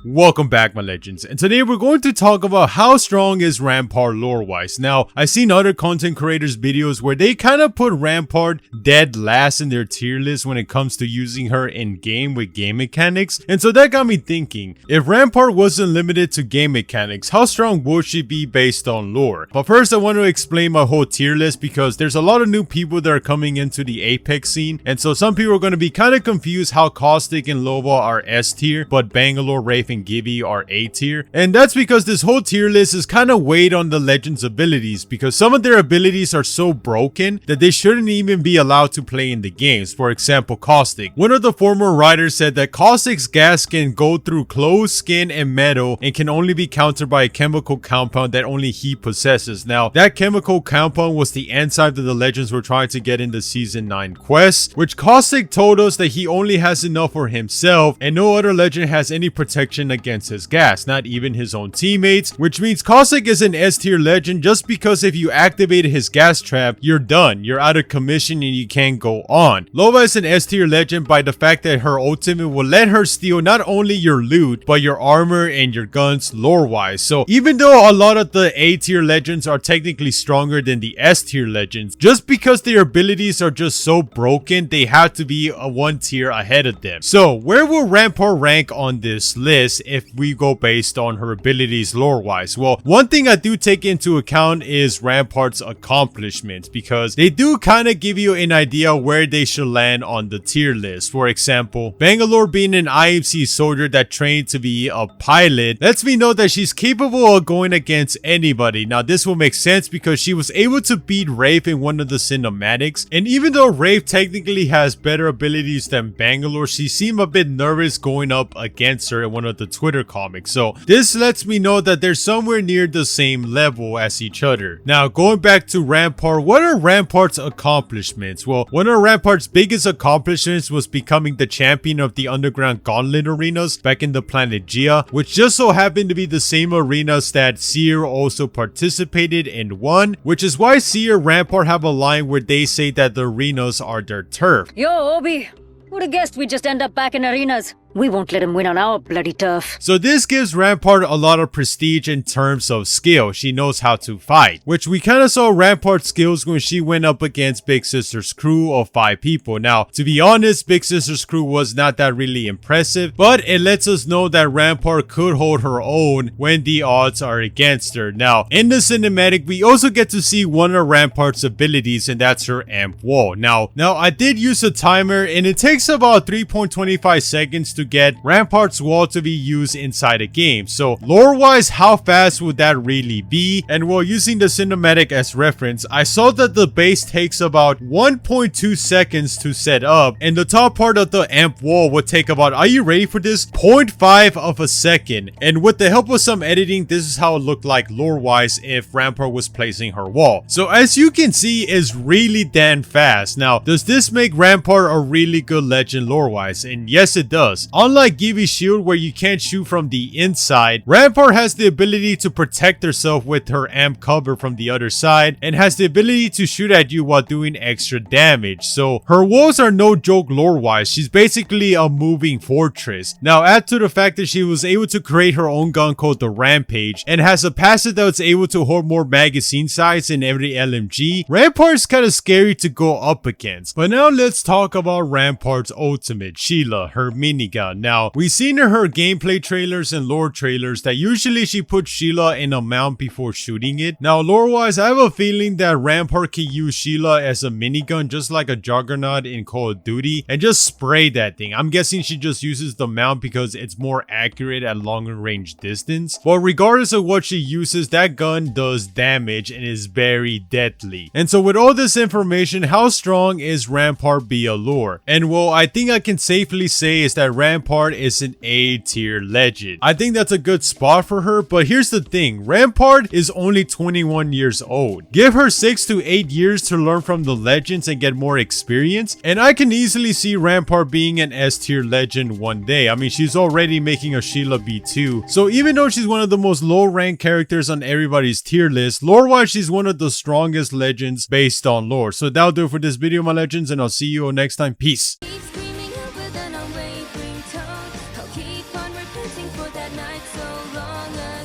Welcome back, my legends, and today we're going to talk about how strong is Rampart lore-wise. Now, I've seen other content creators' videos where they kind of put Rampart dead last in their tier list when it comes to using her in-game with game mechanics, and so that got me thinking, if Rampart wasn't limited to game mechanics, how strong would she be based on lore? But first, I want to explain my whole tier list because there's a lot of new people that are coming into the Apex scene, and so some people are going to be kind of confused how Caustic and Lova are S tier, but Bangalore, Wraith, and Gibby are A tier, and that's because this whole tier list is kind of weighed on the legends abilities because some of their abilities are so broken that they shouldn't even be allowed to play in the games. For example, Caustic. One of the former writers said that Caustic's gas can go through clothes, skin, and metal and can only be countered by a chemical compound that only he possesses. Now, that chemical compound was the enzyme that the legends were trying to get in the season 9 quest, which Caustic told us that he only has enough for himself and no other legend has any protection against his gas, not even his own teammates, which means Caustic is an S tier legend just because if you activate his gas trap, you're done, you're out of commission and you can't go on. Lova is an S tier legend by the fact that her ultimate will let her steal not only your loot, but your armor and your guns lore wise. So even though a lot of the A tier legends are technically stronger than the S tier legends, just because their abilities are just so broken, they have to be a one tier ahead of them. So where will Rampart rank on this list if we go based on her abilities lore wise? Well, one thing I do take into account is Rampart's accomplishments because they do kind of give you an idea where they should land on the tier list. For example, Bangalore being an IMC soldier that trained to be a pilot lets me know that she's capable of going against anybody. Now this will make sense because she was able to beat Wraith in one of the cinematics, and even though Wraith technically has better abilities than Bangalore, she seemed a bit nervous going up against her in one of the Twitter comics. So this lets me know that they're somewhere near the same level as each other. Now going back to Rampart, what are Rampart's accomplishments? Well, one of Rampart's biggest accomplishments was becoming the champion of the underground gauntlet arenas back in the planet Gia, which just so happened to be the same arenas that Seer also participated and won, which is why Seer and Rampart have a line where they say that the arenas are their turf. Yo, Obi, who'd have guessed we'd just end up back in arenas? We won't let him win on our bloody turf. So this gives Rampart a lot of prestige in terms of skill. She knows how to fight, which we kind of saw Rampart's skills when she went up against Big Sister's crew of 5 people. Now, to be honest, Big Sister's crew was not that really impressive, but it lets us know that Rampart could hold her own when the odds are against her. Now, in the cinematic, we also get to see one of Rampart's abilities, and that's her amp wall. Now I did use a timer, and it takes about 3.25 seconds to get Rampart's wall to be used inside a game. So lore wise, how fast would that really be? And while using the cinematic as reference, I saw that the base takes about 1.2 seconds to set up, and the top part of the amp wall would take about, are you ready for this? 0.5 of a second. And with the help of some editing, this is how it looked like lore wise if Rampart was placing her wall. So as you can see, it's really damn fast. Now, does this make Rampart a really good legend lore wise? And yes, it does. Unlike Gibby's shield where you can't shoot from the inside, Rampart has the ability to protect herself with her amp cover from the other side and has the ability to shoot at you while doing extra damage. So her walls are no joke lore wise. She's basically a moving fortress. Now add to the fact that she was able to create her own gun called the Rampage and has a passive that's able to hold more magazine size in every LMG. Rampart is kind of scary to go up against. But now let's talk about Rampart's ultimate, Sheila, her minigun. Now, we've seen in her gameplay trailers and lore trailers that usually she puts Sheila in a mount before shooting it. Now, lore-wise, I have a feeling that Rampart can use Sheila as a minigun just like a Juggernaut in Call of Duty and just spray that thing. I'm guessing she just uses the mount because it's more accurate at longer range distance. But regardless of what she uses, that gun does damage and is very deadly. And so with all this information, how strong is Rampart via lore? And well, I think I can safely say is that Rampart is an A tier legend. I think that's a good spot for her, but here's the thing, Rampart is only 21 years old. Give her 6 to 8 years to learn from the legends and get more experience, and I can easily see Rampart being an S tier legend one day. I mean, she's already making a Sheila B2, so even though she's one of the most low ranked characters on everybody's tier list, lore wise she's one of the strongest legends based on lore. So that'll do it for this video, my legends, and I'll see you all next time. Peace. Keep screaming out with an unwavering tone. I'll keep on repenting for that night so long